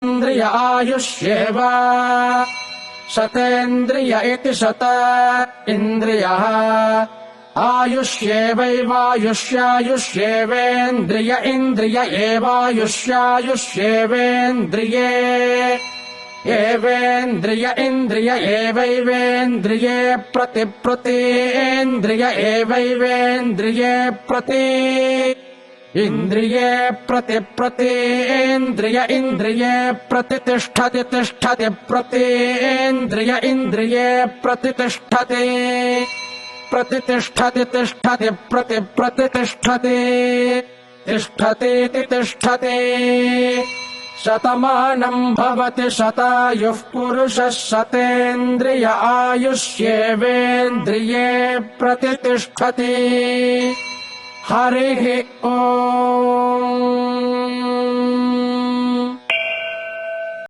इन्द्रिय आयुष्येव शतेन्द्रिय इति शत इन्द्रियः आयुष्येवैवायुष्यायुष्येवेन्द्रिय इन्द्रिय एवायुष्यायुष्येवेन्द्रिये एवेन्द्रिय इन्द्रिय एवैवेन्द्रिये प्रतिप्रतीन्द्रिय एवैवेन्द्रिये प्रति इन्द्रिये प्रतिप्रतीन्द्रिय इन्द्रिये प्रतितिष्ठति तिष्ठति प्रतीन्द्रिय इन्द्रिये प्रतितिष्ठति प्रतितिष्ठति तिष्ठति प्रतिप्रतितिष्ठति तिष्ठतीति तिष्ठति शतमानम् भवति शतायुः पुरुषः शतेन्द्रिय आयुष्येवेन्द्रिये प्रतितिष्ठति हरिः ओम्।